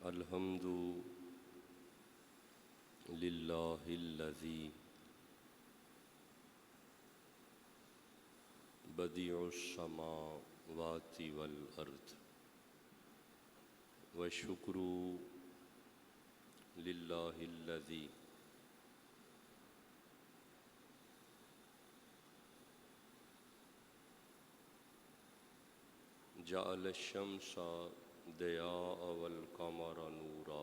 الحمد للہ الذی بدیع السماوات والارض والشکر للہ الذی جعل الشمس ضیاء والقمر نورا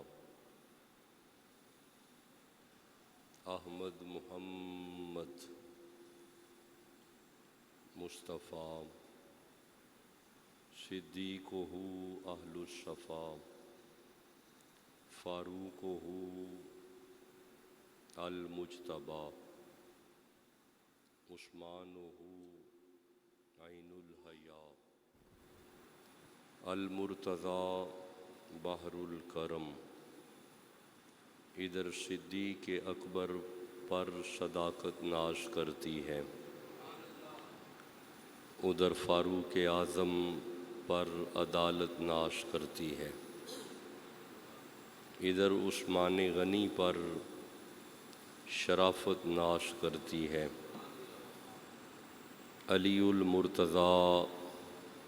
احمد محمد مصطفیٰ صدیقہ اہل الصفا فاروقہ المجتبی عثمانہ عین الحیا المرتضی بحر الکرم ادھر صدیق اکبر پر صداقت ناز کرتی ہے، ادھر فاروق اعظم پر عدالت ناز کرتی ہے، ادھر عثمان غنی پر شرافت ناز کرتی ہے، علی المرتضی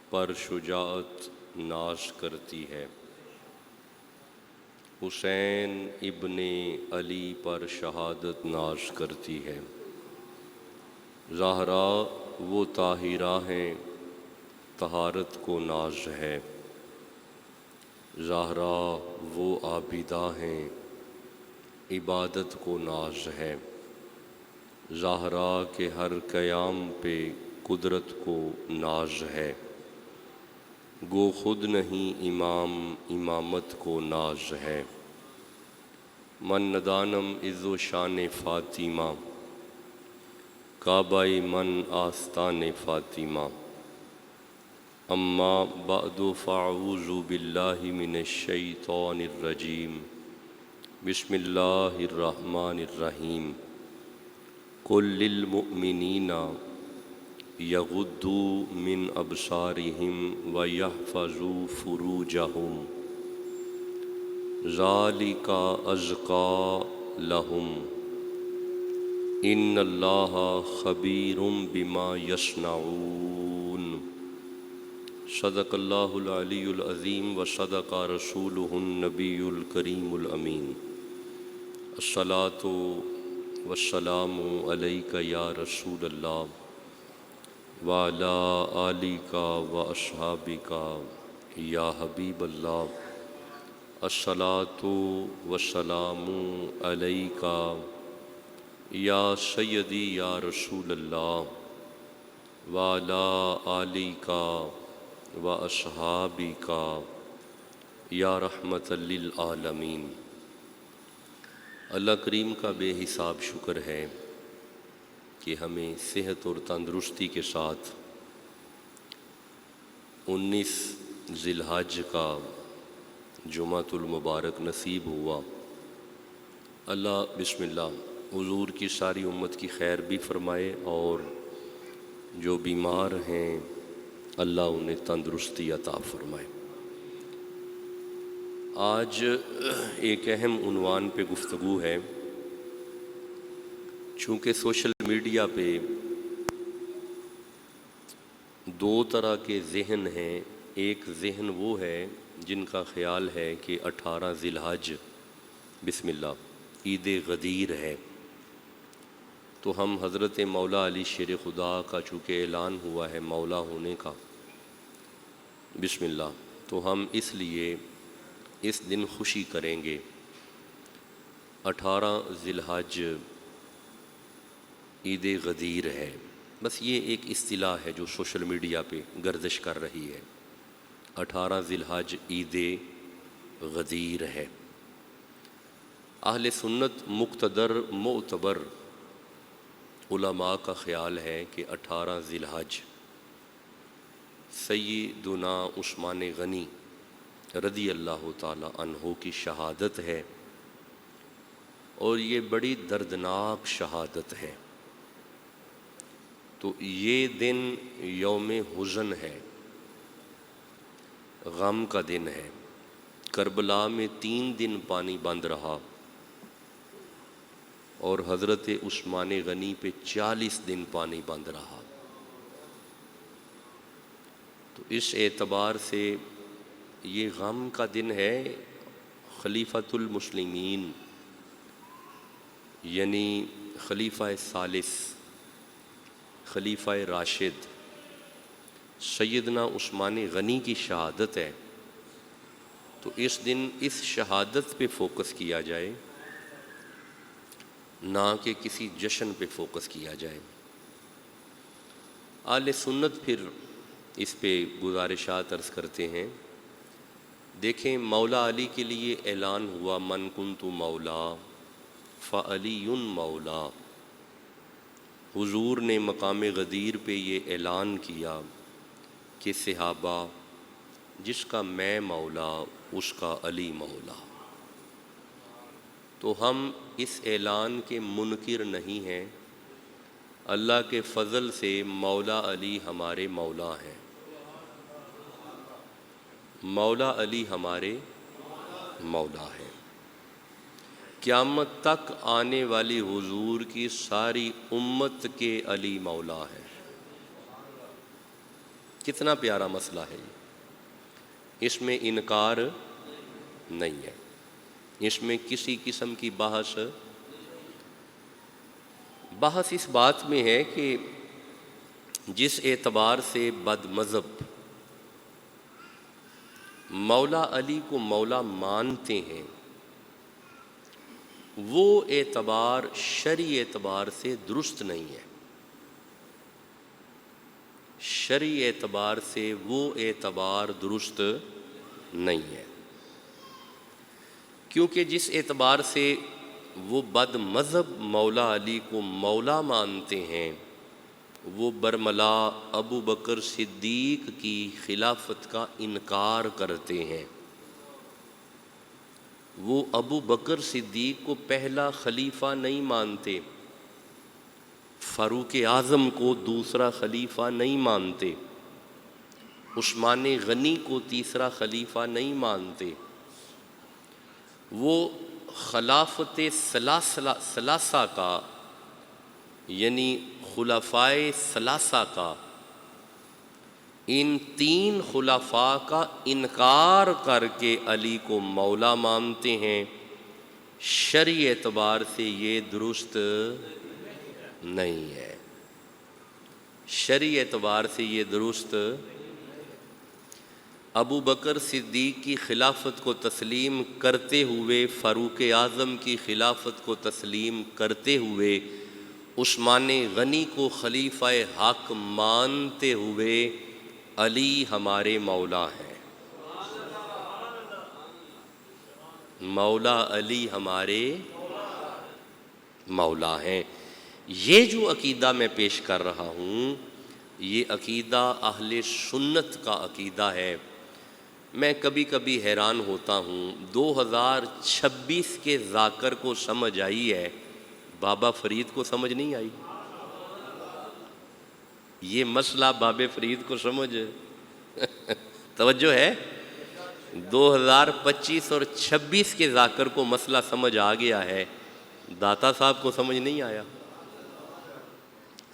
پر شجاعت ناز کرتی ہے، حسین ابن علی پر شہادت ناز کرتی ہے، زہرا وہ طاہرہ ہیں طہارت کو ناز ہے، زہرا وہ عابدہ ہیں عبادت کو ناز ہے، زہرا کے ہر قیام پہ قدرت کو ناز ہے، گو خود نہیں امام امامت کو ناز ہے، من ندانم عز و شان فاطمہ کعبہ من آستان فاطمہ، اما بعد فاعوذ باللہ من الشیطان الرجیم، بسم اللہ الرحمن الرحیم، قل للمؤمنین یغضوا من ابصارہم ویحفظوا فروجہم ذالک ازکی لہم ان اللہ خبیر بما یصنعون۔ صدق اللہ العلی العظیم وصدق رسولہ النبی الکریم الامین۔ الصلاۃ والسلام علیک یا رسول اللہ وعلی آلک واصحابک یا حبیب اللہ، الصلاۃ والسلام علیک یا سیدی یا رسول اللہ وعلی آلک واصحابک یا رحمت للعالمین۔ اللہ کریم کا بے حساب شکر ہے کہ ہمیں صحت اور تندرستی کے ساتھ 19 ذی الحج کا جمعۃ المبارک نصیب ہوا۔ اللہ بسم اللہ حضور کی ساری امت کی خیر بھی فرمائے، اور جو بیمار ہیں اللہ انہیں تندرستی عطا فرمائے۔ آج ایک اہم عنوان پہ گفتگو ہے، چونکہ سوشل میڈیا پہ دو طرح کے ذہن ہیں۔ ایک ذہن وہ ہے جن کا خیال ہے کہ 18 ذی الحج بسم اللہ عید غدیر ہے، تو ہم حضرت مولا علی شیر خدا کا چونکہ اعلان ہوا ہے مولا ہونے کا بسم اللہ، تو ہم اس لیے اس دن خوشی کریں گے۔ 18 ذی الحج عید غدیر ہے، بس یہ ایک اصطلاح ہے جو سوشل میڈیا پہ گردش کر رہی ہے۔ 18 ذی الحج عید غدیر ہے۔ اہل سنت مقتدر معتبر علماء کا خیال ہے کہ 18 ذی الحج سیدنا عثمان غنی رضی اللہ تعالی عنہ کی شہادت ہے، اور یہ بڑی دردناک شہادت ہے۔ تو یہ دن یوم حزن ہے، غم کا دن ہے، کربلا میں 3 دن پانی بند رہا اور حضرت عثمان غنی پہ 40 دن پانی بند رہا۔ تو اس اعتبار سے یہ غم کا دن ہے۔ خلیفۃ المسلمین یعنی خلیفہ ثالث، خلیفہ راشد سیدنا عثمان غنی کی شہادت ہے، تو اس دن اس شہادت پہ فوکس کیا جائے، نہ کہ کسی جشن پہ فوکس کیا جائے۔ اہل سنت پھر اس پہ گزارشات عرض کرتے ہیں۔ دیکھیں مولا علی کے لیے اعلان ہوا، من کنت مولا فعلی مولا۔ حضور نے مقام غدیر پہ یہ اعلان کیا کہ صحابہ جس کا میں مولا اس کا علی مولا۔ تو ہم اس اعلان کے منکر نہیں ہیں، اللہ کے فضل سے مولا علی ہمارے مولا ہیں، مولا علی ہمارے مولا ہیں۔ قیامت تک آنے والی حضور کی ساری امت کے علی مولا ہیں۔ کتنا پیارا مسئلہ ہے یہ، اس میں انکار نہیں ہے، اس میں کسی قسم کی بحث اس بات میں ہے کہ جس اعتبار سے بد مذہب مولا علی کو مولا مانتے ہیں، وہ اعتبار شرعی اعتبار سے درست نہیں ہے۔ شرعی اعتبار سے وہ اعتبار درست نہیں ہے، کیونکہ جس اعتبار سے وہ بد مذہب مولا علی کو مولا مانتے ہیں، وہ برملا ابو بکر صدیق کی خلافت کا انکار کرتے ہیں۔ وہ ابو بکر صدیق کو پہلا خلیفہ نہیں مانتے، فاروق اعظم کو دوسرا خلیفہ نہیں مانتے، عثمان غنی کو تیسرا خلیفہ نہیں مانتے۔ وہ خلافت ثلاثہ کا یعنی خلفائے ثلاثہ کا، ان 3 خلفاء کا انکار کر کے علی کو مولا مانتے ہیں۔ شرعی اعتبار سے یہ درست نہیں ہے، شرعی اعتبار سے یہ درست۔ ابو بکر صدیق کی خلافت کو تسلیم کرتے ہوئے، فاروق اعظم کی خلافت کو تسلیم کرتے ہوئے، عثمان غنی کو خلیفہ حق مانتے ہوئے علی ہمارے مولا ہیں، مولا علی ہمارے مولا ہیں۔ یہ جو عقیدہ میں پیش کر رہا ہوں، یہ عقیدہ اہل سنت کا عقیدہ ہے۔ میں کبھی کبھی حیران ہوتا ہوں، 2026 کے ذاکر کو سمجھ آئی ہے، بابا فرید کو سمجھ نہیں آئی۔ یہ مسئلہ بابا فرید کو سمجھ توجہ ہے، 2025 اور 26 کے ذاکر کو مسئلہ سمجھ آ گیا ہے، داتا صاحب کو سمجھ نہیں آیا،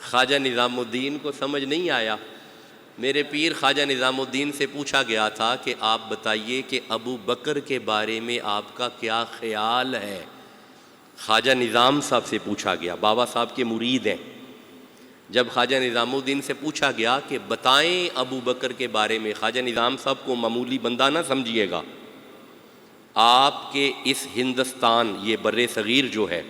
خواجہ نظام الدین کو سمجھ نہیں آیا۔ میرے پیر خواجہ نظام الدین سے پوچھا گیا تھا کہ آپ بتائیے کہ ابو بکر کے بارے میں آپ کا کیا خیال ہے۔ خواجہ نظام صاحب سے پوچھا گیا، بابا صاحب کے مرید ہیں۔ جب خواجہ نظام الدین سے پوچھا گیا کہ بتائیں ابو بکر کے بارے میں، خواجہ نظام صاحب کو معمولی بندہ نہ سمجھیے گا، آپ کے اس ہندوستان، یہ بر صغیر جو ہے،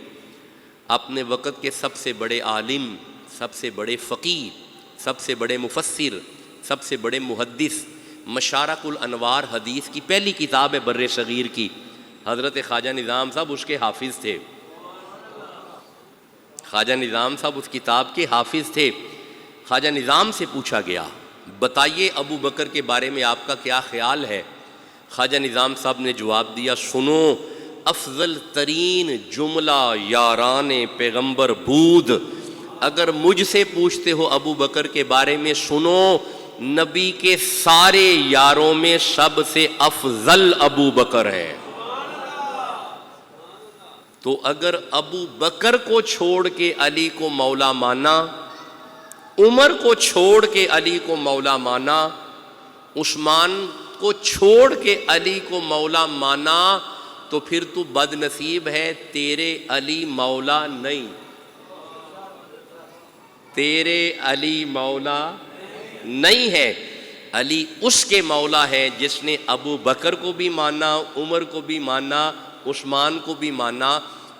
اپنے وقت کے سب سے بڑے عالم، سب سے بڑے فقیہ، سب سے بڑے مفسر، سب سے بڑے محدث، مشارق الانوار حدیث کی پہلی کتاب ہے بر صغیر کی، حضرت خواجہ نظام صاحب اس کے حافظ تھے۔ خواجہ نظام صاحب اس کتاب کے حافظ تھے۔ خواجہ نظام سے پوچھا گیا، بتائیے ابو بکر کے بارے میں آپ کا کیا خیال ہے۔ خواجہ نظام صاحب نے جواب دیا، سنو، افضل ترین جملہ یاران پیغمبر بود، اگر مجھ سے پوچھتے ہو ابو بکر کے بارے میں، سنو، نبی کے سارے یاروں میں سب سے افضل ابو بکر ہے۔ تو اگر ابو بکر کو چھوڑ کے علی کو مولا مانا، عمر کو چھوڑ کے علی کو مولا مانا، عثمان کو چھوڑ کے علی کو مولا مانا، تو پھر تو بد نصیب ہے، تیرے علی مولا نہیں، تیرے علی مولا نہیں ہے۔ علی اس کے مولا ہے جس نے ابو بکر کو بھی مانا، عمر کو بھی مانا، عثمان کو بھی مانا،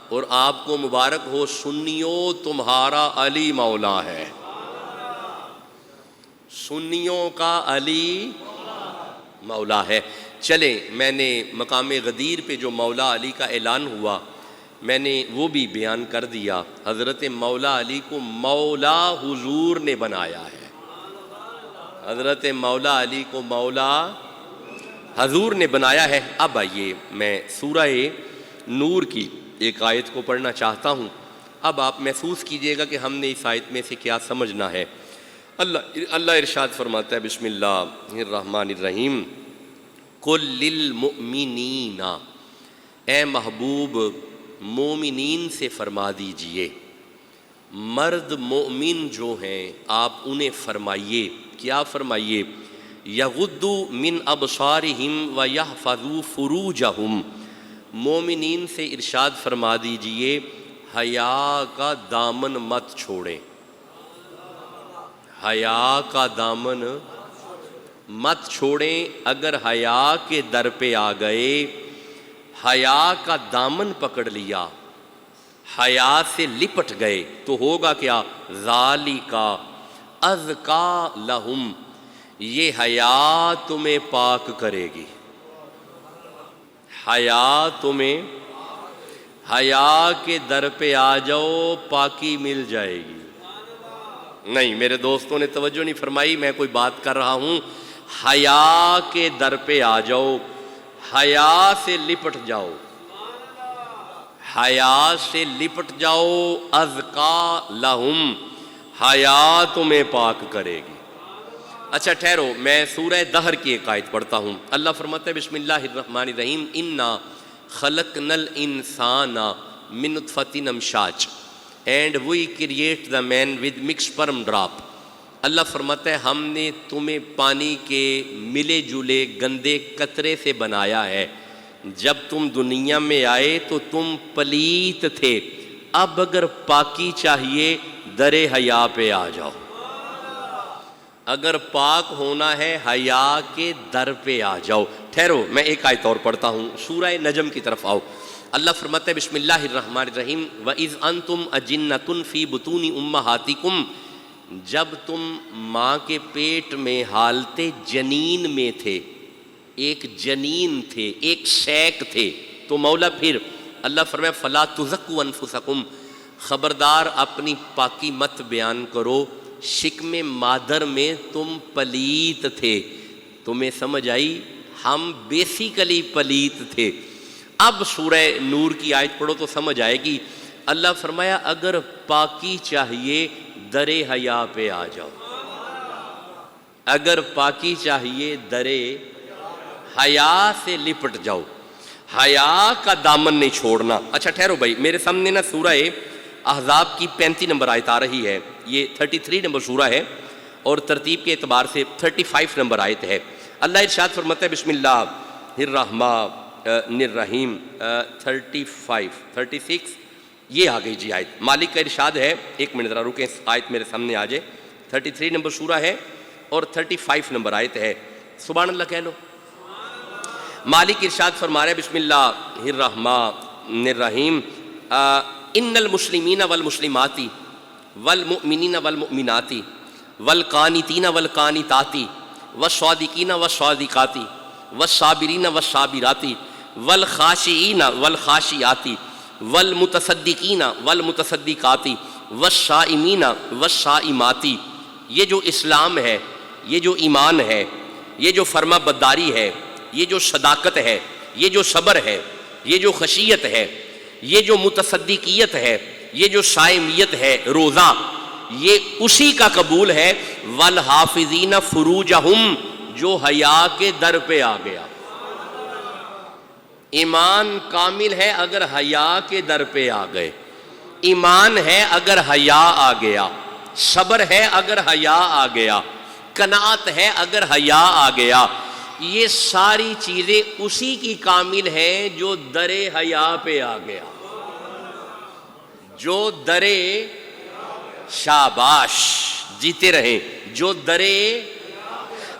اور آپ کو مبارک ہو سنیوں، تمہارا علی مولا ہے، سنیوں کا علی مولا ہے۔ چلیں، میں نے مقام غدیر پہ جو مولا علی کا اعلان ہوا میں نے وہ بھی بیان کر دیا۔ حضرت مولا علی کو مولا حضور نے بنایا ہے، حضرت مولا علی کو مولا حضور نے بنایا ہے۔ اب آئیے میں سورہ نور کی ایک آیت کو پڑھنا چاہتا ہوں، اب آپ محسوس کیجئے گا کہ ہم نے اس آیت میں سے کیا سمجھنا ہے۔ اللہ ارشاد فرماتا ہے، بسم اللہ الرحمن الرحیم، قل للمؤمنین، اے محبوب مومنین سے فرما دیجئے، مرد مومن جو ہیں آپ انہیں فرمائیے، کیا فرمائیے؟ یغضوا من ابصارہم ویحفظوا فروجہم، مومنین سے ارشاد فرما دیجئے حیا کا دامن مت چھوڑیں، حیا کا دامن مت چھوڑیں۔ اگر حیا کے در پہ آ گئے، حیا کا دامن پکڑ لیا، حیا سے لپٹ گئے، تو ہوگا کیا؟ ذالک ازکا لہم، یہ حیا تمہیں پاک کرے گی، حیا تمہیں، حیا کے در پہ آ جاؤ پاکی مل جائے گی۔ نہیں، میرے دوستوں نے توجہ نہیں فرمائی، میں کوئی بات کر رہا ہوں۔ حیا کے در پہ آ جاؤ، حیا سے لپٹ جاؤ، حیا سے لپٹ جاؤ، ازکا لہم، حیا تمہیں پاک کرے گی۔ اچھا ٹھہرو، میں سورہ دہر کی ایک آیت پڑھتا ہوں۔ اللہ فرماتا ہے، بسم اللہ الرحمن الرحیم، انا خلقنا الانسان من نطفۃ امشاج and we create the man with mix sperm drop. اللہ فرماتا ہے ہم نے تمہیں پانی کے ملے جلے گندے قطرے سے بنایا ہے، جب تم دنیا میں آئے تو تم پلیت تھے، اب اگر پاکی چاہیے در حیا پہ آ جاؤ، اگر پاک ہونا ہے حیا کے در پہ آ جاؤ۔ ٹھہرو، میں ایک آیت اور پڑھتا ہوں، سورہ نجم کی طرف آؤ۔ اللہ فرماتا ہے، بسم اللہ الرحمن الرحیم، وَإِذْ أَنْتُمْ أَجِنَّةٌ فِي بُطُونِ أُمَّهَاتِكُمْ، جب تم ماں کے پیٹ میں حالت جنین میں تھے، ایک جنین تھے، ایک شیک تھے، تو مولا پھر اللہ فرمایا فَلَا تُزَكُّوا أَنفُسَكُمْ، خبردار اپنی پاکی مت بیان کرو، شکم مادر میں تم پلیت تھے۔ تمہیں سمجھ آئی؟ ہم بیسیکلی پلیت تھے۔ اب سورہ نور کی آیت پڑھو تو سمجھ آئے گی۔ اللہ فرمایا اگر پاکی چاہیے در حیا پہ آ جاؤ، اگر پاکی چاہیے در حیا سے لپٹ جاؤ، حیا کا دامن نہیں چھوڑنا۔ اچھا ٹھہرو بھائی، میرے سامنے نا سورہ احزاب کی 35 نمبر آیت آ رہی ہے، یہ 33 نمبر سورہ ہے اور ترتیب کے اعتبار سے 35 نمبر آیت ہے۔ اللہ ارشاد فرماتا ہے، بسم اللہ الرحمن الرحیم، 36 یہ آ گئی جی آیت۔ مالک کا ارشاد ہے، ایک منٹ ذرا رکیں، آیت میرے سامنے آ جائے۔ 33 نمبر سورہ ہے اور 35 نمبر آیت ہے، سبحان اللہ کہہ لو۔ مالک ارشاد فرما رہے، بسم اللہ الرحمن الرحیم، ان المسلمین والمسلمات والمؤمنین والمؤمنات والقانتین والقانتات والصادقین والصادقات والصابرین والصابرات والخاشعین والخاشعات والمتصدقین والمتصدقات والصائمین والصائمات۔ یہ جو اسلام ہے، یہ جو ایمان ہے، یہ جو فرما برداری ہے، یہ جو صداقت ہے، یہ جو صبر ہے، یہ جو خشیت ہے، یہ جو متصدقیت ہے، یہ جو صائمیت ہے، روزہ، یہ اسی کا قبول ہے. والحافظین فروجہم، جو حیا کے در پہ آ گیا. ایمان کامل ہے اگر حیا کے در پہ آ گئے، ایمان ہے اگر حیا آ گیا، صبر ہے اگر حیا آ گیا، قناعت ہے اگر حیا آ گیا. یہ ساری چیزیں اسی کی کامل ہیں جو در حیا پہ آ گیا. جو در، شاباش جیتے رہیں، جو در.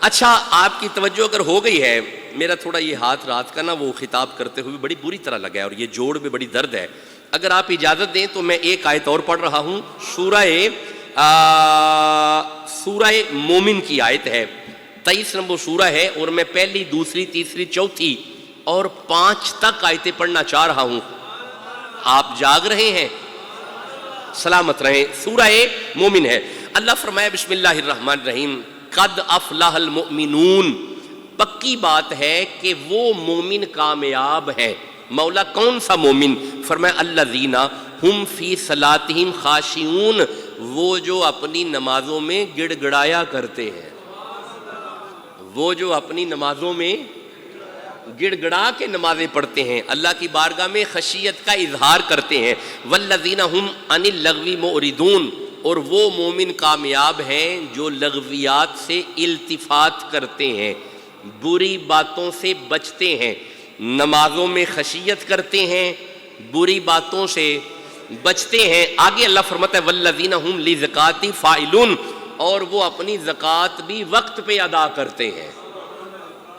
اچھا آپ کی توجہ اگر ہو گئی ہے، میرا تھوڑا یہ ہاتھ رات کا نا وہ خطاب کرتے ہوئے بڑی بری طرح لگا ہے اور یہ جوڑ میں بڑی درد ہے. اگر آپ اجازت دیں تو میں ایک آیت اور پڑھ رہا ہوں. سورہ مومن کی آیت ہے، 23 نمبر سورہ ہے، اور میں پہلی، دوسری، تیسری، چوتھی اور 5 تک آیتیں پڑھنا چاہ رہا ہوں. آپ جاگ رہے ہیں؟ سلامت رہیں. سورہ مومن ہے. اللہ فرمایا بسم اللہ الرحمن الرحیم، قد افلح المؤمنون، پکی بات ہے کہ وہ مومن کامیاب ہے. مولا کون سا مومن؟ فرمایا الذین ہم فی صلاتہم خاشعون، وہ جو اپنی نمازوں میں گڑ گڑایا کرتے ہیں. وہ جو اپنی نمازوں میں گڑ گڑا کے نمازیں پڑھتے ہیں، اللہ کی بارگاہ میں خشیت کا اظہار کرتے ہیں. والذین ہم عن اللغو معرضون، اور وہ مومن کامیاب ہیں جو لغویات سے التفات کرتے ہیں، بری باتوں سے بچتے ہیں، نمازوں میں خشیت کرتے ہیں، بری باتوں سے بچتے ہیں. آگے اللہ فرماتا ہے والذین ہم لزکاۃ فاعلون، اور وہ اپنی زکوٰۃ بھی وقت پہ ادا کرتے ہیں.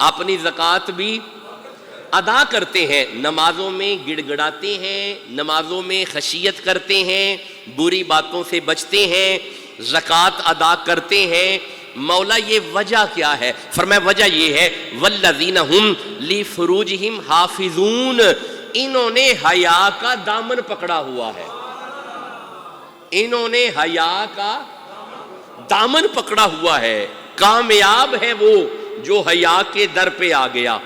اپنی زکوٰۃ بھی ادا کرتے ہیں، نمازوں میں گڑ گڑاتے ہیں، نمازوں میں خشیت کرتے ہیں، بری باتوں سے بچتے ہیں، زکوٰۃ ادا کرتے ہیں. مولا یہ وجہ کیا ہے؟ فرمایا وجہ یہ ہے والذین ہم لفروجہم حافظون، انہوں نے حیا کا دامن پکڑا ہوا ہے. انہوں نے حیا کا دامن پکڑا ہوا ہے. کامیاب ہے وہ جو حیا کے در پہ آ گیا.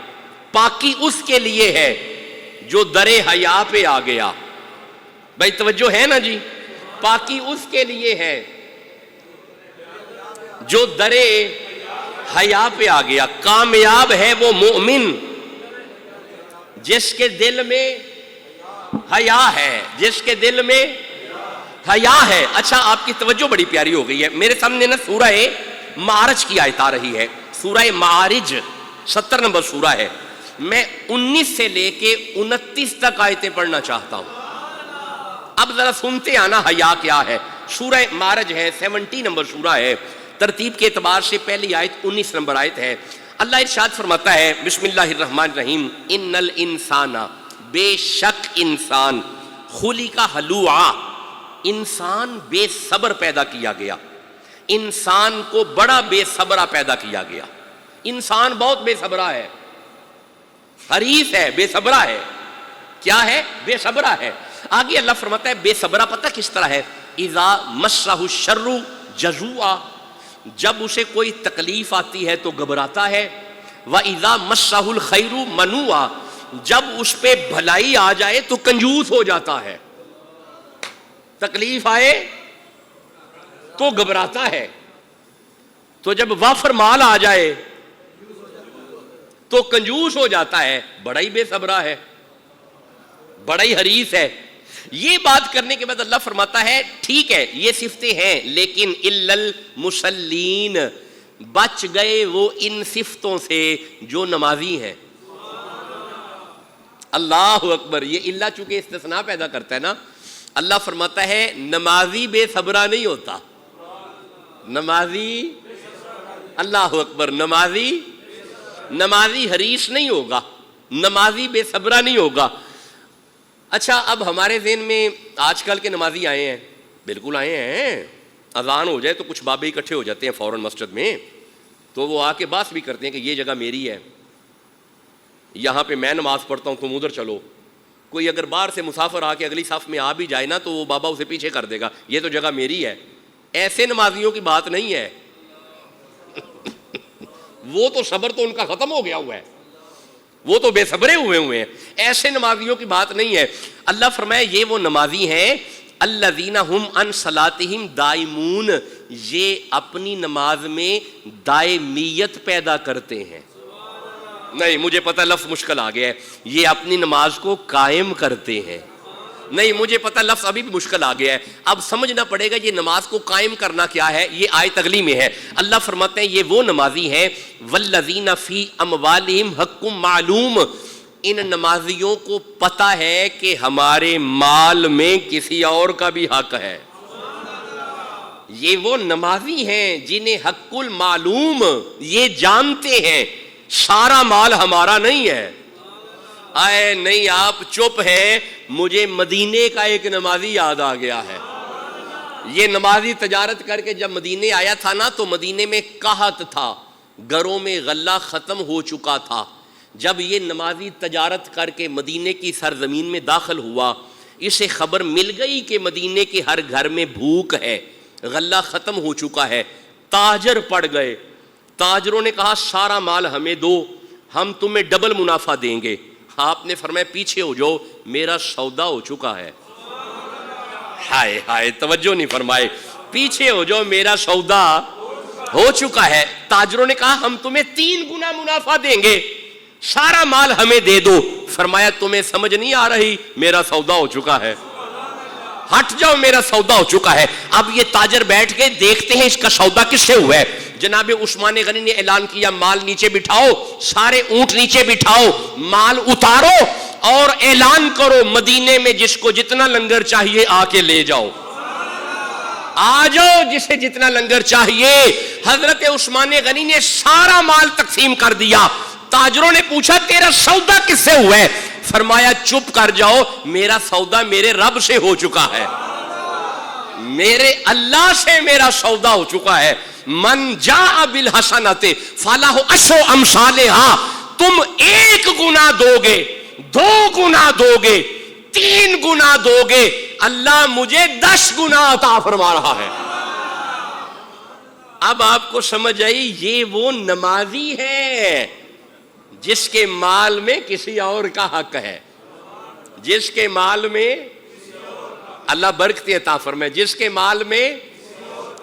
پاکی اس کے لیے ہے جو در حیا پہ آ گیا. بھائی توجہ ہے نا جی؟ پاکی اس کے لیے ہے جو در حیا پہ آ گیا. کامیاب ہے وہ مومن جس کے دل میں حیا ہے، جس کے دل میں حیا ہے. اچھا آپ کی توجہ بڑی پیاری ہو گئی ہے. میرے سامنے نا سورہ معارج کی آیت آ رہی ہے. سورہ معارج 70 نمبر سورہ ہے. میں 19 سے لے کے 29 تک آیتیں پڑھنا چاہتا ہوں. اب ذرا سنتے آنا حیا کیا ہے. سورہ معارج ہے، 70 نمبر سورہ ہے. ترتیب کے اعتبار سے پہلی آیت 19 نمبر آیت ہے. اللہ ارشاد فرماتا ہے بسم اللہ الرحمن الرحیم، ان الانسان، بے شک انسان، خلق ہلوعا، انسان بے صبر پیدا کیا گیا. انسان کو بڑا بے صبرہ پیدا کیا گیا. انسان بہت بے صبرہ ہے، حریص ہے، بے صبرہ ہے. کیا ہے؟ بے صبرہ ہے. آگے اللہ فرماتا ہے بے صبرہ پتہ کس طرح ہے؟ اذا مسہ الشر جزوعا، جب اسے کوئی تکلیف آتی ہے تو گھبراتا ہے. وَإِذَا مَسَّهُ الْخَيْرُ مَنُوعًا، جب اس پہ بھلائی آ جائے تو کنجوس ہو جاتا ہے. تکلیف آئے تو گھبراتا ہے، تو جب وافر مال آ جائے تو کنجوس ہو جاتا ہے. بڑا ہی بے صبرہ ہے، بڑا ہی حریص ہے. یہ بات کرنے کے بعد اللہ فرماتا ہے ٹھیک ہے یہ صفتیں ہیں، لیکن الا المصلین، بچ گئے وہ ان صفتوں سے جو نمازی ہیں. اللہ اکبر. یہ اللہ چونکہ استثناء پیدا کرتا ہے نا، اللہ فرماتا ہے نمازی بے صبرہ نہیں ہوتا. نمازی، اللہ اکبر، نمازی حریص نہیں ہوگا، نمازی بے صبرہ نہیں ہوگا. اچھا اب ہمارے ذہن میں آج کل کے نمازی آئے ہیں، بالکل آئے ہیں. اذان ہو جائے تو کچھ بابے اکٹھے ہو جاتے ہیں فوراً مسجد میں، تو وہ آ کے بات بھی کرتے ہیں کہ یہ جگہ میری ہے، یہاں پہ میں نماز پڑھتا ہوں، تم ادھر چلو. کوئی اگر باہر سے مسافر آ کے اگلی صف میں آ بھی جائے نا تو وہ بابا اسے پیچھے کر دے گا، یہ تو جگہ میری ہے. ایسے نمازیوں کی بات نہیں ہے. وہ تو صبر تو ان کا ختم ہو گیا ہوا ہے، وہ تو بے صبرے ہوئے ہیں. ایسے نمازیوں کی بات نہیں ہے. اللہ فرمائے یہ وہ نمازی ہیں الذین ہم عن صلاتہم دائمون، یہ اپنی نماز میں دائمیت پیدا کرتے ہیں. نہیں مجھے پتہ لفظ مشکل آ گیا ہے. یہ اپنی نماز کو قائم کرتے ہیں. نہیں مجھے پتہ لفظ ابھی بھی مشکل آ گیا ہے. اب سمجھنا پڑے گا یہ نماز کو قائم کرنا کیا ہے. یہ آیت اگلی میں ہے. اللہ فرماتے ہیں یہ وہ نمازی ہیں والذین فی اموالہم حق معلوم، ان نمازیوں کو پتہ ہے کہ ہمارے مال میں کسی اور کا بھی حق ہے. یہ وہ نمازی ہیں جنہیں حق المعلوم، یہ جانتے ہیں سارا مال ہمارا نہیں ہے. آئے نہیں آپ چپ ہیں. مجھے مدینے کا ایک نمازی یاد آ گیا ہے. یہ نمازی تجارت کر کے جب مدینے آیا تھا نا تو مدینے میں قحط تھا، گھروں میں غلہ ختم ہو چکا تھا. جب یہ نمازی تجارت کر کے مدینے کی سرزمین میں داخل ہوا، اسے خبر مل گئی کہ مدینے کے ہر گھر میں بھوک ہے، غلہ ختم ہو چکا ہے. تاجر پڑ گئے. تاجروں نے کہا سارا مال ہمیں دو، ہم تمہیں ڈبل منافع دیں گے. آپ نے فرمایا پیچھے ہو جاؤ، میرا سودا ہو چکا ہے. ہائے ہائے توجہ نہیں فرمائے. پیچھے ہو جاؤ میرا سودا ہو چکا ہے. تاجروں نے کہا ہم تمہیں 3 گنا منافع دیں گے، سارا مال ہمیں دے دو. فرمایا تمہیں سمجھ نہیں آ رہی، میرا سودا ہو چکا ہے، ہٹ جاؤ میرا سودا ہو چکا ہے. اب یہ تاجر بیٹھ کے دیکھتے ہیں اس کا سودا کس سے ہوا ہے. جناب عثمان غنی نے اعلان کیا مال نیچے بٹھاؤ، سارے اونٹ نیچے بٹھاؤ، مال اتارو اور اعلان کرو مدینے میں جس کو جتنا لنگر چاہیے آ کے لے جاؤ. آ جاؤ جسے جتنا لنگر چاہیے. حضرت عثمان غنی نے سارا مال تقسیم کر دیا. تاجروں نے پوچھا تیرا سودا کس سے ہوا ہے؟ فرمایا چپ کر جاؤ، میرا سودا میرے رب سے ہو چکا ہے، میرے اللہ سے میرا سودا ہو چکا ہے. من جاء بالحسنۃ فلہ عشر امثالھا. تم 1 گنا دو گے، 2 گنا دو گے، 3 گنا دو گے، اللہ مجھے 10 گنا عطا فرما رہا ہے. اب آپ کو سمجھ آئی یہ وہ نمازی ہے جس کے مال میں کسی اور کا حق ہے، جس کے مال میں اللہ برکت عطا فرمائے، جس کے مال میں.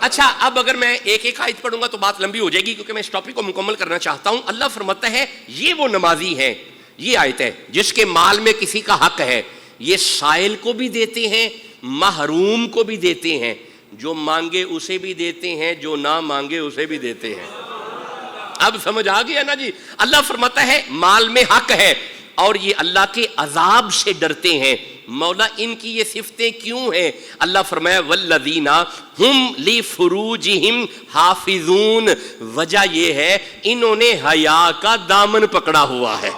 اچھا اب اگر میں ایک آیت پڑھوں گا تو بات لمبی ہو جائے گی کیونکہ میں اس ٹاپک کو مکمل کرنا چاہتا ہوں. اللہ فرماتا ہے یہ وہ نمازی ہیں، یہ آیت ہے جس کے مال میں کسی کا حق ہے. یہ سائل کو بھی دیتے ہیں، محروم کو بھی دیتے ہیں، جو مانگے اسے بھی دیتے ہیں، جو نہ مانگے اسے بھی دیتے ہیں. اب سمجھ آ گیا نا جی. اللہ فرماتا ہے مال میں حق ہے اور یہ اللہ کے عذاب سے ڈرتے ہیں. مولا ان کی یہ صفتیں کیوں ہیں؟ اللہ فرمایا والذین ہم لفروجہم حافظون. وجہ یہ ہے انہوں نے حیا کا دامن پکڑا ہوا ہے.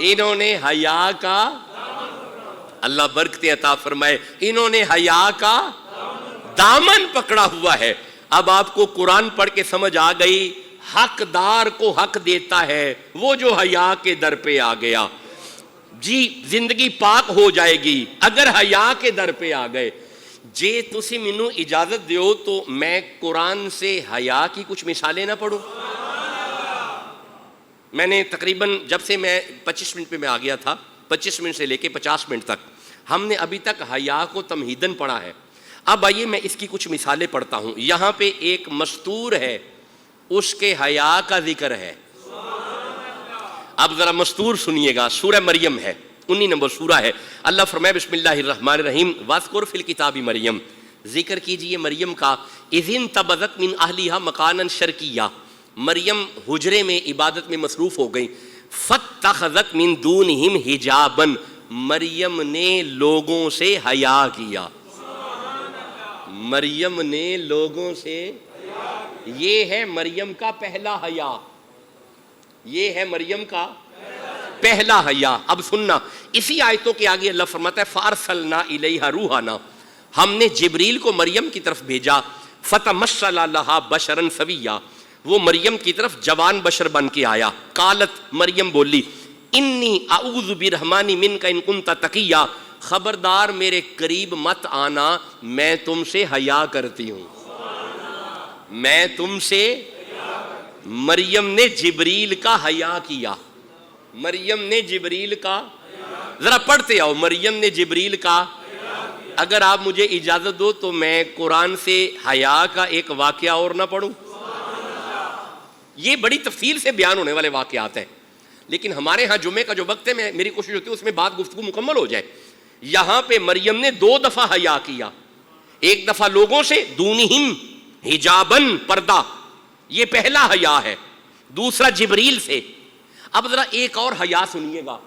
انہوں نے حیا کا، اللہ برکت عطا فرمائے، انہوں نے حیا کا دامن پکڑا ہوا ہے. اب آپ کو قرآن پڑھ کے سمجھ آ گئی حقدار کو حق دیتا ہے وہ جو حیا کے در پہ آ گیا. جی زندگی پاک ہو جائے گی اگر حیا کے در پہ آ گئے. جے تسی مینوں اجازت دیو تو میں قرآن سے حیا کی کچھ مثالیں نہ پڑھوں. میں نے تقریباً جب سے میں 25 منٹ پہ میں آ گیا تھا، 25 منٹ سے لے کے 50 منٹ تک ہم نے ابھی تک حیا کو تمہیداً پڑھا ہے. اب آئیے میں اس کی کچھ مثالیں پڑھتا ہوں. یہاں پہ ایک مستور ہے، اس کے حیا کا ذکر ہے. اب ذرا مستور سنیے گا. سورہ مریم ہے، 19 نمبر سورہ ہے. اللہ فرمائے بسم اللہ الرحمن الرحیم واذکر فی الکتاب مریم. ذکر کیجئے مریم کا. اذ انتبذت من اہلھا مکانا شرقیہ. مریم حجرے میں عبادت میں مصروف ہو گئی. فاتخذت من دونہم حجابا. مریم نے لوگوں سے حیا کیا. مریم نے لوگوں سے، یہ ہے مریم کا پہلا حیا، یہ ہے مریم کا پہلا حیا. اب سننا اسی آیتوں کے آگے اللہ فرماتا ہے فارسلنا الیہا روحنا. ہم نے جبریل کو مریم کی طرف بھیجا. فتمثل لہا بشرا سویا. وہ مریم کی طرف جوان بشر بن کے آیا. قالت مریم بولی انی اعوذ برحمن منک ان کنت تقیا. خبردار میرے قریب مت آنا، میں تم سے حیا کرتی ہوں، میں تم سے. مریم نے جبریل کا حیا کیا. مریم نے جبریل کا، ذرا پڑھتے آؤ. مریم نے جبریل کا. اگر آپ مجھے اجازت دو تو میں قرآن سے حیا کا ایک واقعہ اور نہ پڑھوں. یہ بڑی تفصیل سے بیان ہونے والے واقعات ہیں، لیکن ہمارے ہاں جمعے کا جو وقت ہے میری کوشش ہوتی ہے اس میں بات گفتگو مکمل ہو جائے. یہاں پہ مریم نے 2 دفعہ حیا کیا، ایک دفعہ لوگوں سے، دونہم حجابن، پردہ، یہ پہلا حیا ہے، دوسرا جبریل سے. اب ذرا ایک اور حیا سنیے گا.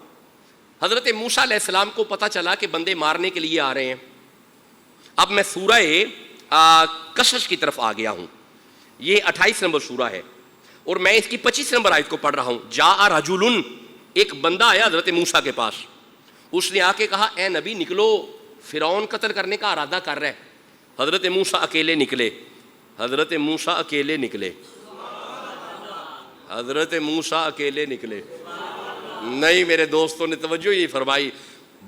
حضرت موسیٰ علیہ السلام کو پتہ چلا کہ بندے مارنے کے لیے آ رہے ہیں. اب میں سورہ قصص کی طرف آ گیا ہوں. یہ 28 نمبر سورہ ہے اور میں اس کی 25 نمبر آیت کو پڑھ رہا ہوں. جاء رجل، ایک بندہ آیا حضرت موسیٰ کے پاس. اس نے آ کے کہا اے نبی نکلو، فرعون قتل کرنے کا ارادہ کر رہا ہے. حضرت موسیٰ اکیلے نکلے. حضرت موسیٰ اکیلے نکلے. حضرت موسیٰ اکیلے نکلے. نہیں میرے دوستوں نے توجہ ہی فرمائی.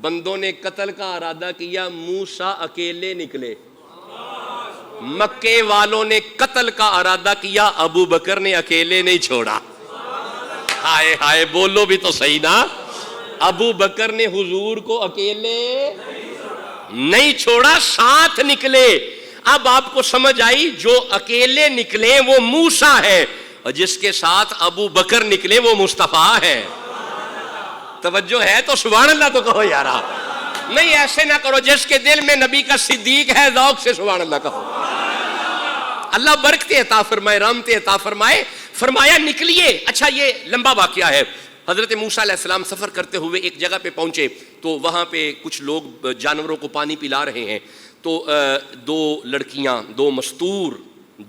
بندوں نے قتل کا ارادہ کیا، موسیٰ اکیلے نکلے. مکے والوں نے قتل کا ارادہ کیا، ابو بکر نے اکیلے نہیں چھوڑا. ہائے ہائے بولو بھی تو صحیح نا. ابو بکر نے حضور کو اکیلے نہیں چھوڑا، ساتھ نکلے. اب آپ کو سمجھ آئی جو اکیلے نکلے وہ موسیٰ ہے اور جس کے ساتھ ابو بکر نکلے وہ مصطفیٰ ہے. توجہ ہے تو سبحان اللہ تو کہو یارا. نہیں ایسے نہ کرو، جس کے دل میں نبی کا صدیق ہے ذوق سے سبحان اللہ کہو. اللہ برکتیں عطا فرمائے، رحمتیں عطا فرمائے. فرمایا نکلیے. اچھا یہ لمبا واقعہ ہے. حضرت موسیٰ علیہ السلام سفر کرتے ہوئے ایک جگہ پہ پہنچے تو وہاں پہ کچھ لوگ جانوروں کو پانی پلا رہے ہیں. تو 2 لڑکیاں، 2 مستور،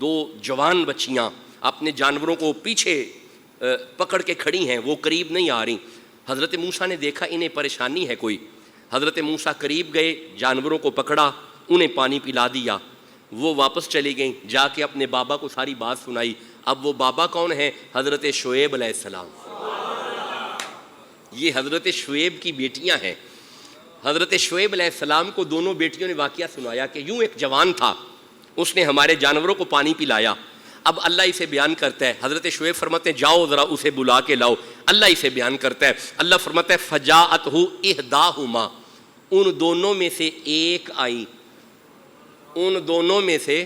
2 جوان بچیاں اپنے جانوروں کو پیچھے پکڑ کے کھڑی ہیں، وہ قریب نہیں آ رہی. حضرت موسیٰ نے دیکھا انہیں پریشانی ہے کوئی. حضرت موسیٰ قریب گئے، جانوروں کو پکڑا، انہیں پانی پلا دیا. وہ واپس چلی گئیں، جا کے اپنے بابا کو ساری بات سنائی. اب وہ بابا کون ہیں؟ حضرت شعیب علیہ السلام. یہ حضرت شعیب کی بیٹیاں ہیں. حضرت شعیب علیہ السلام کو دونوں بیٹیوں نے واقعہ سنایا کہ یوں ایک جوان تھا، اس نے ہمارے جانوروں کو پانی پلایا. اب اللہ اسے بیان کرتا ہے. حضرت شعیب فرماتے ہیں جاؤ ذرا اسے بلا کے لاؤ. اللہ اسے بیان کرتا ہے. اللہ فرماتا ہے فجاءتہ احداہما، ان دونوں میں سے ایک آئی. ان دونوں میں سے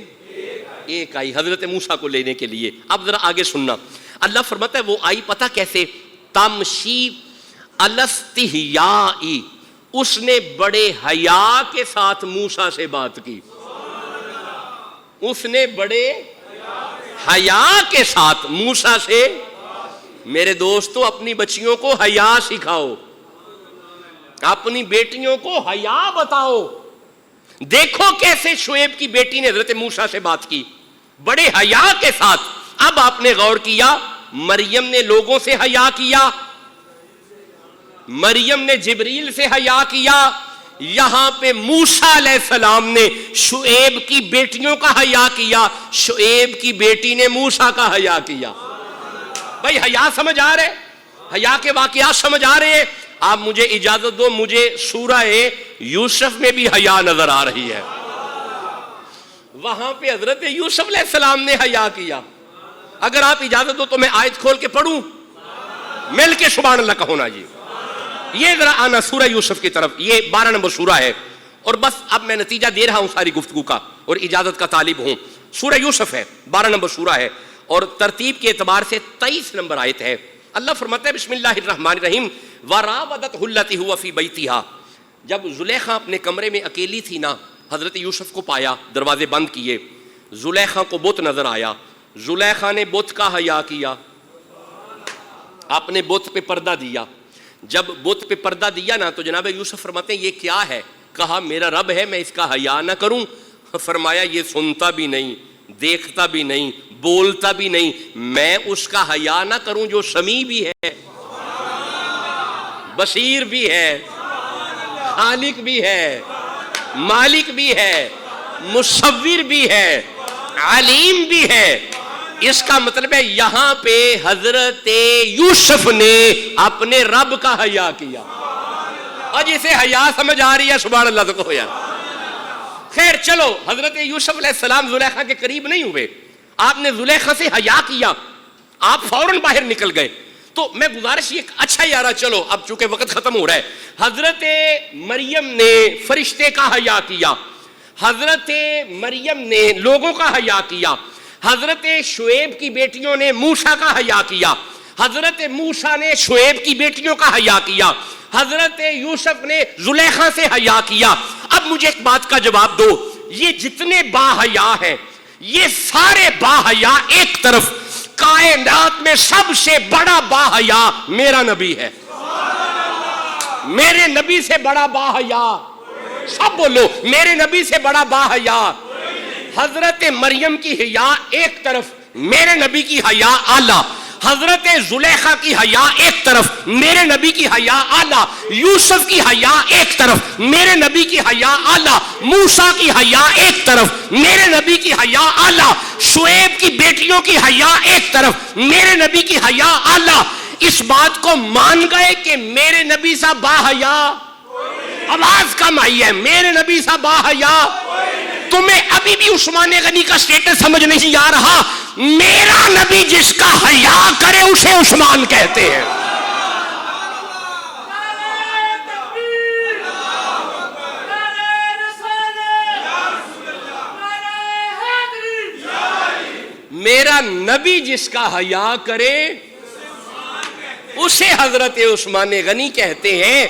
ایک آئی حضرت موسیٰ کو لینے کے لیے. اب ذرا آگے سننا. اللہ فرماتا ہے وہ آئی پتہ کیسے؟ تمشی علی استحیاء، اس نے بڑے حیا کے ساتھ موسیٰ سے بات کی. اس نے بڑے حیا کے ساتھ موسیٰ سے. میرے دوستو اپنی بچیوں کو حیا سکھاؤ، اپنی بیٹیوں کو حیا بتاؤ. دیکھو کیسے شعیب کی بیٹی نے حضرت موسیٰ سے بات کی بڑے حیا کے ساتھ. اب آپ نے غور کیا مریم نے لوگوں سے حیا کیا، مریم نے جبریل سے حیا کیا. یہاں پہ موسیٰ علیہ السلام نے شعیب کی بیٹیوں کا حیا کیا، شعیب کی بیٹی نے موسیٰ کا حیا کیا. بھائی حیا سمجھ آ رہے؟ حیا کے واقعات سمجھ آ رہے ہیں؟ آپ مجھے اجازت دو، مجھے سورہ یوسف میں بھی حیا نظر آ رہی ہے. وہاں پہ حضرت یوسف علیہ السلام نے حیا کیا. اگر آپ اجازت دو تو میں آیت کھول کے پڑھوں، مل کے سبحان اللہ کہو نا جی. یہ ذرا آنا سورہ یوسف کی طرف. یہ 12 نمبر سورہ ہے اور بس اب میں نتیجہ دے رہا ہوں ساری گفتگو کا اور اجازت کا طالب ہوں. سورہ یوسف ہے، 12 نمبر سورہ ہے اور ترتیب کے اعتبار سے 23 نمبر آیت ہے. اللہ فرماتا ہے بسم اللہ الرحمن الرحیم وراودته التي هو في بيتها. جب زلیخا اپنے کمرے میں اکیلی تھی نا، حضرت یوسف کو پایا، دروازے بند کیے. زلیخا کو بت نظر آیا. زلیخا نے بت کا حیا کیا، اپنے بت پہ پردہ دیا. جب بت پہ پردہ دیا نا تو جناب یوسف فرماتے ہیں یہ کیا ہے؟ کہا میرا رب ہے، میں اس کا حیا نہ کروں؟ فرمایا یہ سنتا بھی نہیں، دیکھتا بھی نہیں، بولتا بھی نہیں، میں اس کا حیا نہ کروں جو سمیع بھی ہے، بصیر بھی ہے، خالق بھی ہے، مالک بھی ہے، مصور بھی ہے، علیم بھی ہے. اس کا مطلب ہے یہاں پہ حضرت یوسف نے اپنے رب کا حیا کیا. اور جسے حیا سمجھ آ رہی ہے سبحان اللہ تو کہو یار. خیر چلو، حضرت یوسف علیہ السلام زلیخا کے قریب نہیں ہوئے. آپ نے زلیخا سے حیا کیا، آپ فوراً باہر نکل گئے. تو میں گزارش یہ اچھا یارا چلو اب چونکہ وقت ختم ہو رہا ہے. حضرت مریم نے فرشتے کا حیا کیا, حضرت مریم نے لوگوں کا حیا کیا, حضرت شعیب کی بیٹیوں نے موسیٰ کا حیا کیا, حضرت موسیٰ نے شعیب کی بیٹیوں کا حیا کیا, حضرت یوسف نے زلیخا سے حیا کیا. اب مجھے ایک بات کا جواب دو, یہ جتنے با حیا ہیں یہ سارے با حیا ایک طرف, کائنات میں سب سے بڑا با حیا میرا نبی ہے. میرے نبی سے بڑا با حیا, سب بولو میرے نبی سے بڑا با حیا. حضرت مریم کی حیا ایک طرف, میرے نبی کی حیا اعلیٰ. حضرت زلیخا کی حیا ایک طرف, میرے نبی کی حیا اعلیٰ. یوسف کی حیا ایک طرف, میرے نبی کی حیا اعلیٰ. موسیٰ کی حیا ایک طرف, میرے نبی کی حیا اعلیٰ. شعیب کی بیٹیوں کی حیا ایک طرف, میرے نبی کی حیا اعلیٰ. اس بات کو مان گئے کہ میرے نبی سا با حیا, آواز کم آئی ہے, میرے نبی سا با حیا. تمہیں ابھی بھی عثمان غنی کا سٹیٹس سمجھ نہیں آ رہا. میرا نبی جس کا حیا کرے اسے عثمان کہتے ہیں. میرا نبی جس کا حیا کرے اسے حضرت عثمان غنی کہتے ہیں.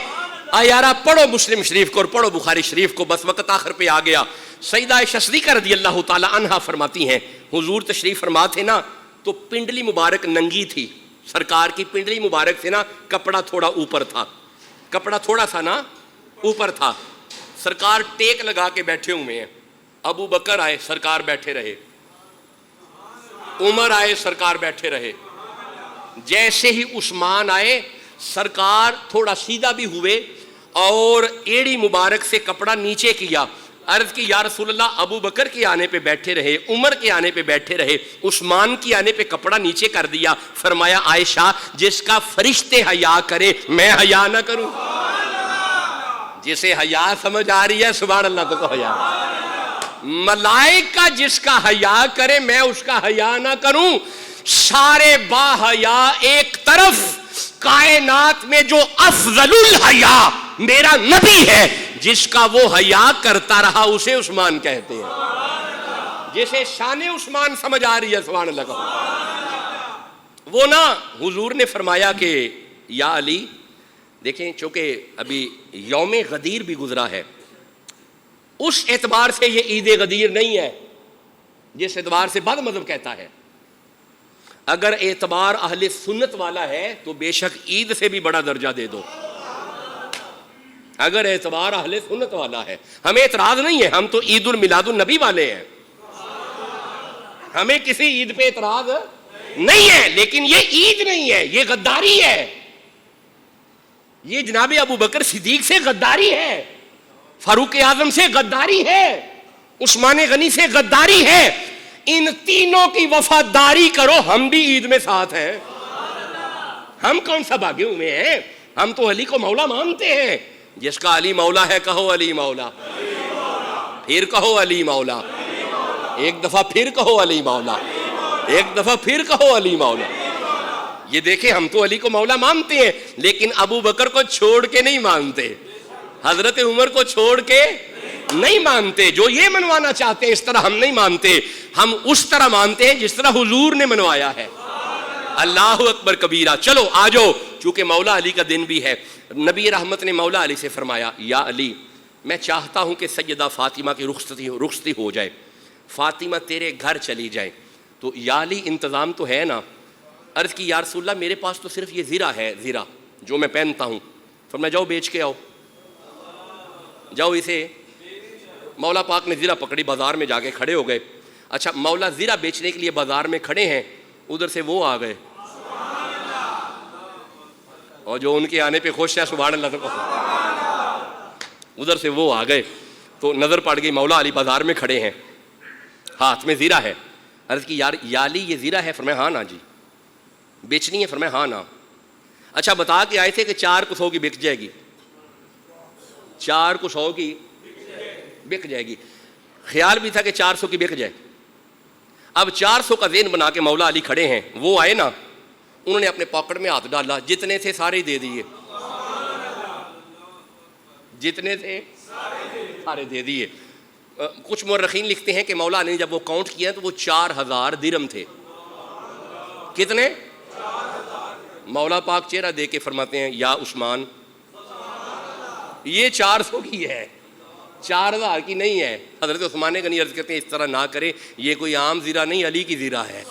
آیارہ پڑھو مسلم شریف کو اور پڑھو بخاری شریف کو, بس وقت آخر پہ آ گیا. سیدہ عائشہ صدیقہ رضی اللہ تعالی عنہا فرماتی ہیں, حضور تشریف فرما تھے نا تو پنڈلی مبارک ننگی تھی. سرکار کی پنڈلی مبارک سے نا کپڑا تھوڑا اوپر تھا, کپڑا تھوڑا سا نا اوپر تھا. سرکار ٹیک لگا کے بیٹھے ہوئے ہیں. ابو بکر آئے, سرکار بیٹھے رہے. عمر آئے, سرکار بیٹھے رہے. جیسے ہی عثمان آئے سرکار تھوڑا سیدھا بھی ہوئے اور ایڑی مبارک سے کپڑا نیچے کیا. عرض کی یا رسول اللہ, ابو بکر کے آنے پہ بیٹھے رہے, عمر کے آنے پہ بیٹھے رہے, عثمان کے آنے پہ کپڑا نیچے کر دیا. فرمایا عائشہ جس کا فرشتے حیا کرے میں حیا نہ کروں. جسے حیا سمجھ آ رہی ہے سبحان اللہ تو کو حیا. ملائکہ جس کا حیا کرے میں اس کا حیا نہ کروں. سارے با حیا ایک طرف, کائنات میں جو افضل الحیا میرا نبی ہے جس کا وہ حیا کرتا رہا اسے عثمان کہتے ہیں. جسے شان عثمان سمجھ آ رہی ہے سبحان اللہ کا. وہ نا حضور نے فرمایا کہ یا علی, دیکھیں چونکہ ابھی یوم غدیر بھی گزرا ہے, اس اعتبار سے یہ عید غدیر نہیں ہے جس اعتبار سے بعض مذہب کہتا ہے. اگر اعتبار اہل سنت والا ہے تو بے شک عید سے بھی بڑا درجہ دے دو. اگر اعتبار اہل سنت والا ہے, ہمیں اعتراض نہیں ہے, ہم تو عید المیلاد النبی والے ہیں, ہمیں کسی عید پہ اعتراض نہیں ہے. لیکن یہ عید نہیں ہے, یہ غداری ہے. یہ جناب ابو بکر صدیق سے غداری ہے, فاروق اعظم سے غداری ہے, عثمان غنی سے غداری ہے. ان تینوں کی وفاداری کرو, ہم بھی عید میں ساتھ ہیں. ہم کون سا بھاگے ہوئے ہیں, ہم تو علی کو مولا مانتے ہیں. جس کا علی مولا ہے کہو علی مولا, پھر کہو علی مولا, ایک دفعہ پھر کہو علی مولا, ایک دفعہ پھر کہو علی مولا. یہ دیکھیں ہم تو علی کو مولا مانتے ہیں لیکن ابو بکر کو چھوڑ کے نہیں مانتے, حضرت عمر کو چھوڑ کے نہیں مانتے. جو یہ منوانا چاہتے ہیں اس طرح ہم نہیں مانتے, ہم اس طرح مانتے ہیں جس طرح حضور نے منوایا ہے. اللہ اکبر کبیرہ. چلو آ جاؤ, چونکہ مولا علی کا دن بھی ہے. نبی رحمت نے مولا علی سے فرمایا یا علی میں چاہتا ہوں کہ سیدہ فاطمہ کی رخصتی ہو جائے, فاطمہ تیرے گھر چلی جائے. تو یا علی انتظام تو ہے نا. عرض کی یا رسول اللہ میرے پاس تو صرف یہ زرہ ہے, زرہ جو میں پہنتا ہوں. فرمایا جاؤ بیچ کے آؤ, جاؤ اسے. مولا پاک نے زرہ پکڑی, بازار میں جا کے کھڑے ہو گئے. اچھا مولا زرہ بیچنے کے لیے بازار میں کھڑے ہیں, ادھر سے وہ آ گئے اور جو ان کے آنے پہ خوش ہے سبحان اللہ, ادھر سے وہ آ گئے. تو نظر پڑ گئی مولا علی بازار میں کھڑے ہیں, ہاتھ میں زرہ ہے. عرض کی یار یا علی یہ زرہ ہے؟ فرمایا ہاں نا جی. بیچنی ہے؟ فرمایا ہاں نا. اچھا بتا کے آئے تھے کہ 4 کسوں کی بک جائے گی, 4 کسوں کی بک جائے گی. خیال بھی تھا کہ 400 کی بک جائے. اب 400 کا ذہن بنا کے مولا علی کھڑے ہیں, وہ آئے نا انہوں نے اپنے پاکٹ میں ہاتھ ڈالا، جتنے تھے سارے دے دیے، جتنے تھے سارے دے دیے۔ کچھ مورخین لکھتے ہیں کہ مولا نے جب وہ کاؤنٹ کیا تو وہ 4000 درہم تھے۔ کتنے؟ مولا پاک چہرہ دے کے فرماتے ہیں یا عثمان یہ 400 کی ہے، 4000 کی نہیں ہے۔ حضرت عثمان غنی عرض کرتے ہیں اس طرح نہ کرے، یہ کوئی عام زیرہ نہیں، علی کی زیرہ ہے۔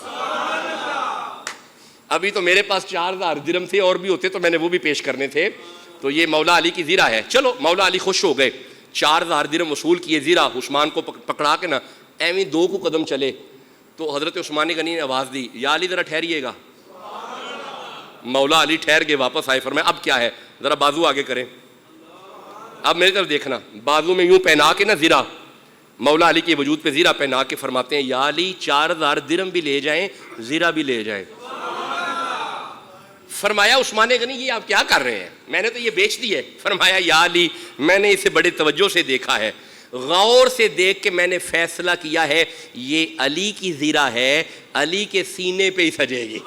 ابھی تو میرے پاس 4000 درہم تھے، اور بھی ہوتے تو میں نے وہ بھی پیش کرنے تھے، تو یہ مولا علی کی زیرہ ہے۔ چلو مولا علی خوش ہو گئے، 4000 درہم وصول کیے زیرہ، عثمان کو پکڑا کے نا ایویں 2 کو قدم چلے تو حضرت عثمان غنی نے آواز دی یا علی ذرا ٹھہریے گا۔ مولا علی ٹھہر کے واپس آئے، فرمایا اب کیا ہے، ذرا بازو آگے کریں، اب میری طرف دیکھنا۔ بازو میں یوں پہنا کے نا زیرہ، مولا علی کے وجود پہ زیرہ پہنا کے فرماتے ہیں یا علی 4000 درہم بھی لے جائیں، زیرہ بھی لے جائیں۔ فرمایا عثمان غنی یہ آپ کیا کر رہے ہیں، میں نے تو یہ بیچ دی ہے۔ فرمایا یا علی میں نے اسے بڑے توجہ سے دیکھا ہے، غور سے دیکھ کے میں نے فیصلہ کیا ہے یہ علی کی زیرہ ہے، علی کے سینے پہ ہی سجے گی۔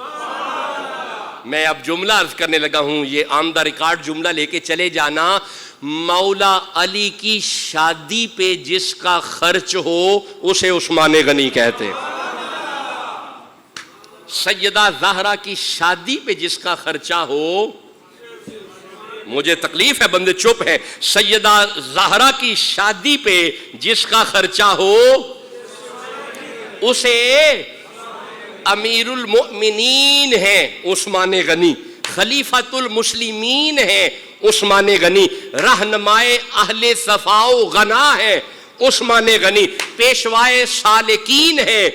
میں اب جملہ عرض کرنے لگا ہوں، یہ آمدہ ریکارڈ جملہ لے کے چلے جانا۔ مولا علی کی شادی پہ جس کا خرچ ہو اسے عثمان غنی کہتے ہیں۔ سیدہ زہرا کی شادی پہ جس کا خرچہ ہو، مجھے تکلیف ہے بندے چپ ہے، سیدہ زہرا کی شادی پہ جس کا خرچہ ہو اسے امیر المؤمنین ہے عثمان غنی، خلیفۃ المسلمین ہے عثمان غنی، رہنمائے اہل صفا و غنا ہے عثمان غنی، پیشوائے سالکین ہے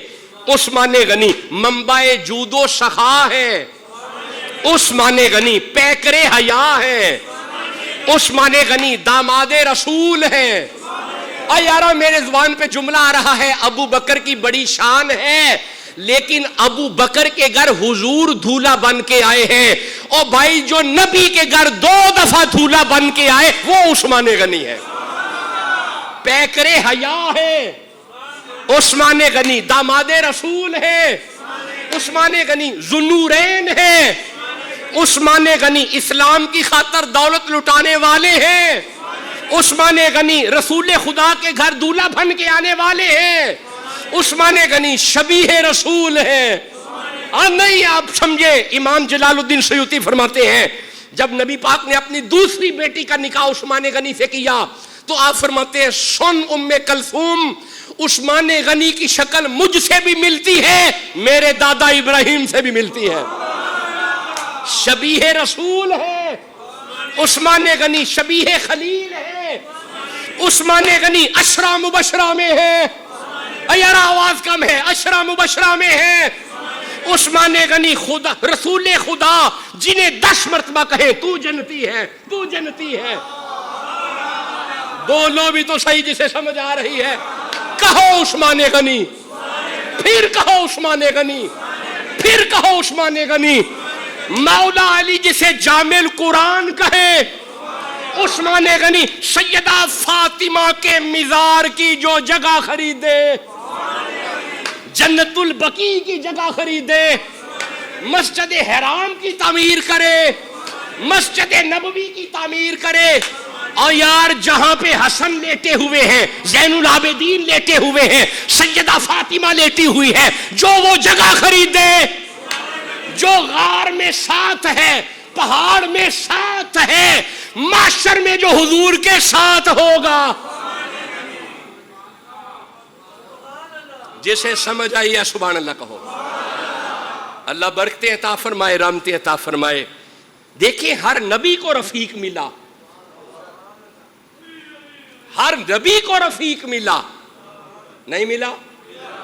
عثمان غنی، منبع جود و سخا ہے عثمان غنی، پیکر حیا ہے عثمان غنی، داماد رسول ہے۔ یارا میرے زبان پہ جملہ آ رہا ہے، ابو بکر کی بڑی شان ہے، لیکن ابو بکر کے گھر حضور دھولا بن کے آئے ہیں، اور بھائی جو نبی کے گھر 2 دفعہ دھولا بن کے آئے وہ عثمان غنی ہے، پیکر حیا ہے عثمان غنی، داماد رسول ہے عثمان غنی، ذوالنورین ہے عثمان غنی، اسلام کی خاطر دولت لٹانے والے ہیں عثمان غنی، رسول خدا کے گھر دولہا بن کے آنے والے ہیں عثمان غنی، شبیہ رسول ہے۔ نہیں آپ سمجھے، امام جلال الدین سیوطی فرماتے ہیں جب نبی پاک نے اپنی دوسری بیٹی کا نکاح عثمان غنی سے کیا تو آپ فرماتے ہیں سن ام کلثوم، عثمان غنی کی شکل مجھ سے بھی ملتی ہے، میرے دادا ابراہیم سے بھی ملتی ہے، شبیہ رسول ہے عثمان غنی، شبیہ خلیل ہے عثمان غنی، عشرہ مبشرہ میں ہے، یارا آواز کم ہے، عشرہ مبشرہ میں ہے عثمان غنی، خدا رسول خدا جنہیں 10 مرتبہ کہے تو جنتی ہے تو جنتی ہے، بولو بھی تو صحیح جسے سمجھ آ رہی ہے، کہو عثمان غنی، پھر کہو عثمان غنی، پھر کہو عثمان غنی، مولا علی جسے جامع القرآن کہے عثمان غنی، سیدہ فاطمہ کے مزار کی جو جگہ خریدے، جنت البقیع کی جگہ خریدے، مسجد حرام کی تعمیر کرے، مسجد نبوی کی تعمیر کرے، اور یار جہاں پہ حسن لیٹے ہوئے ہیں، زین العابدین لیٹے ہوئے ہیں، سیدہ فاطمہ لیٹی ہوئی ہے، جو وہ جگہ خریدے جو غار میں ساتھ ہے، پہاڑ میں ساتھ ہے، معاشر میں جو حضور کے ساتھ ہوگا، جسے سمجھ آئی ہے سبحان اللہ کہو۔ اللہ برکتیں عطا فرمائے، رحمتیں عطا فرمائے۔ دیکھیں ہر نبی کو رفیق ملا، ہر نبی کو رفیق ملا، نہیں ملا؟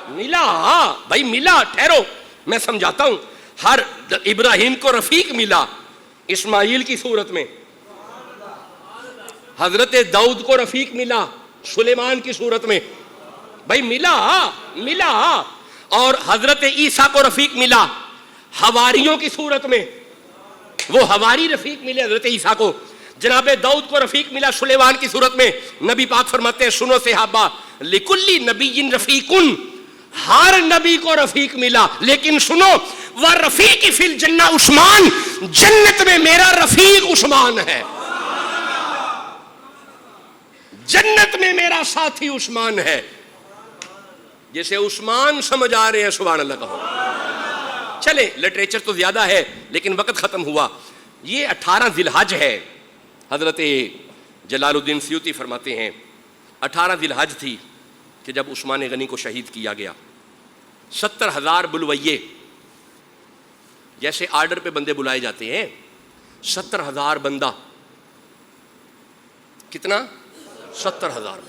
ملا، ہاں بھائی ملا، ٹھہرو میں سمجھاتا ہوں۔ ہر ابراہیم کو رفیق ملا اسماعیل کی صورت میں، حضرت داؤد کو رفیق ملا سلیمان کی صورت میں، بھائی ملا ملا، اور حضرت عیسیٰ کو رفیق ملا حواریوں کی صورت میں، وہ حواری رفیق ملے حضرت عیسیٰ کو، جناب داؤد کو رفیق ملا سلیمان کی صورت میں۔ نبی پاک فرماتے ہیں سنو صحابہ، لکلی نبی رفیقن، ہر نبی کو رفیق ملا، لیکن سنو وہ رفیق فی الجنہ عثمان، جنت میں میرا رفیق عثمان ہے، جنت میں میرا ساتھی عثمان ہے۔ جیسے عثمان سمجھ آ رہے ہیں، سبحان اللہ کہو۔ چلے لٹریچر تو زیادہ ہے لیکن وقت ختم ہوا۔ یہ 18 ذی الحج ہے۔ حضرت جلال الدین سیوطی فرماتے ہیں 18 ذی الحج تھی کہ جب عثمان غنی کو شہید کیا گیا۔ 70,000 بلویے، جیسے آرڈر پہ بندے بلائے جاتے ہیں، 70,000 بندہ، کتنا؟ 70,000۔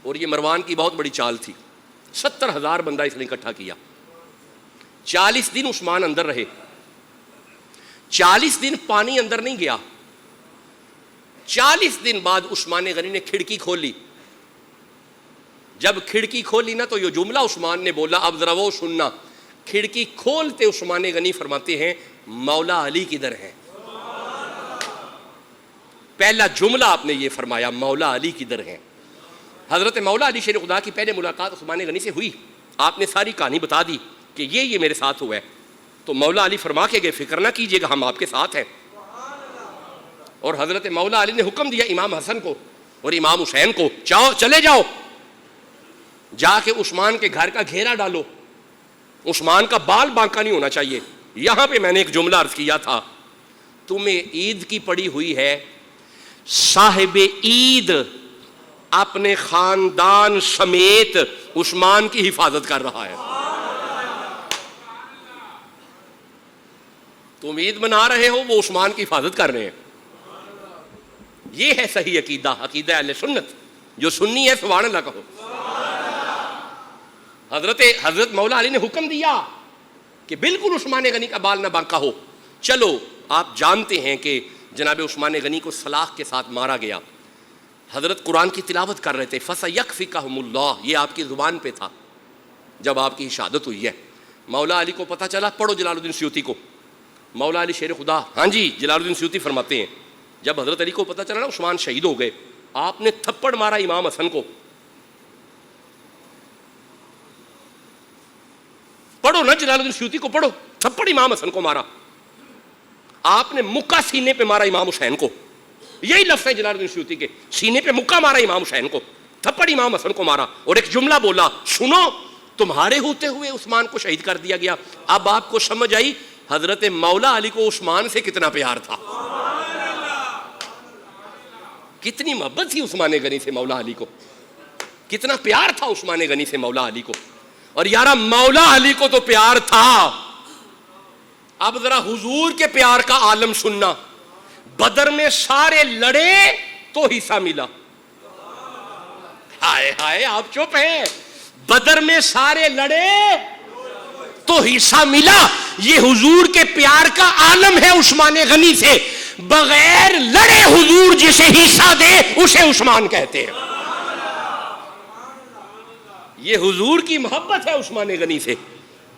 اور یہ مروان کی بہت بڑی چال تھی، 70,000 بندہ اس نے اکٹھا کیا۔ 40 دن عثمان اندر رہے، 40 دن پانی اندر نہیں گیا۔ 40 دن بعد عثمان غنی نے کھڑکی کھولی۔ جب کھڑکی کھولی نا تو یہ جملہ عثمان نے بولا، اب ذرا وہ سننا۔ کھڑکی کھولتے عثمان غنی فرماتے ہیں مولا علی کدھر ہے؟ پہلا جملہ آپ نے یہ فرمایا، مولا علی کدھر ہے؟ حضرت مولا علی شیر خدا کی پہلے ملاقات عثمان غنی سے ہوئی، آپ نے ساری کہانی بتا دی کہ یہ میرے ساتھ ہوا ہے، تو مولا علی فرما کے گئے فکر نہ کیجئے گا، ہم آپ کے ساتھ ہیں۔ اور حضرت مولا علی نے حکم دیا امام حسن کو اور امام حسین کو، چلے جاؤ، جا کے عثمان کے گھر کا گھیرا ڈالو، عثمان کا بال بانکا نہیں ہونا چاہیے۔ یہاں پہ میں نے ایک جملہ عرض کیا تھا، تمہیں عید کی پڑی ہوئی ہے، صاحب عید اپنے خاندان سمیت عثمان کی حفاظت کر رہا ہے۔ تم عید منا رہے ہو، وہ عثمان کی حفاظت کر رہے ہیں۔ یہ ہے صحیح عقیدہ، عقیدہ اہل سنت۔ جو سنی ہے سبحان اللہ کہو۔ حضرت مولا علی نے حکم دیا کہ بالکل عثمان غنی کا بال نہ بانکا ہو۔ چلو آپ جانتے ہیں کہ جناب عثمان غنی کو سلاخ کے ساتھ مارا گیا۔ حضرت قرآن کی تلاوت کر رہے تھے، فَسَيَكْفِكَهُمُ اللَّهُ، یہ آپ کی زبان پہ تھا جب آپ کی شہادت ہوئی ہے۔ مولا علی کو پتہ چلا، پڑھو جلال الدین سیوطی کو۔ مولا علی شیر خدا، ہاں جی، جلال الدین سیوطی فرماتے ہیں جب حضرت علی کو پتہ چلا نا عثمان شہید ہو گئے، آپ نے تھپڑ مارا امام حسن کو۔ پڑھو نا جلال الدین سیوطی کو، پڑھو، تھپڑ امام حسن کو مارا۔ آپ نے مکہ سینے پہ مارا امام حسین کو، یہی لفظ ہے جلال الدین سیوطی کے، سینے پہ مکہ مارا امام حسین کو، تھپڑ امام حسن کو مارا، اور ایک جملہ بولا، سنو تمہارے ہوتے ہوئے عثمان کو شہید کر دیا گیا۔ اب آپ کو سمجھ آئی حضرت مولا علی کو عثمان سے کتنا پیار تھا، کتنی محبت تھی عثمان غنی سے مولا علی کو، کتنا پیار تھا عثمان غنی سے مولا علی کو۔ اور یارا مولا علی کو تو پیار تھا، اب ذرا حضور کے پیار کا عالم سننا۔ بدر میں سارے لڑے تو حصہ ملا، ہائے ہائے آپ چپ ہیں، بدر میں سارے لڑے تو حصہ ملا۔ یہ حضور کے پیار کا عالم ہے عثمان غنی سے، بغیر لڑے حضور جسے حصہ دے اسے عثمان کہتے ہیں۔ یہ حضور کی محبت ہے عثمان غنی سے۔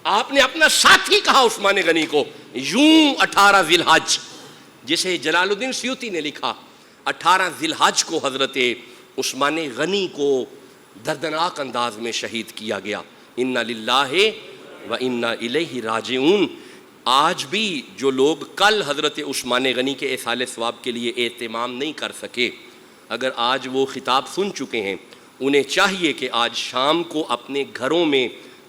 آپ نے اپنا ساتھی کہا عثمان غنی کو۔ یوں 18 ذی الحج، جسے جلال الدین سیوطی نے لکھا، 18 ذی الحج کو حضرت عثمان غنی کو دردناک انداز میں شہید کیا گیا۔ انا للہ و انا الیہ راجعون۔ آج بھی جو لوگ کل حضرت عثمان غنی کے ایصال ثواب کے لیے اہتمام نہیں کر سکے، اگر آج وہ خطاب سن چکے ہیں، انہیں چاہیے کہ آج شام کو اپنے گھروں میں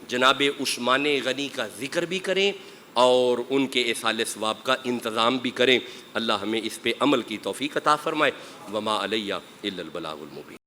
جناب عثمان غنی کا ذکر بھی کریں اور ان کے ایصال ثواب کا انتظام بھی کریں۔ اللہ ہمیں اس پہ عمل کی توفیق عطا فرمائے۔ وما علیہ الا البلاغ المبین۔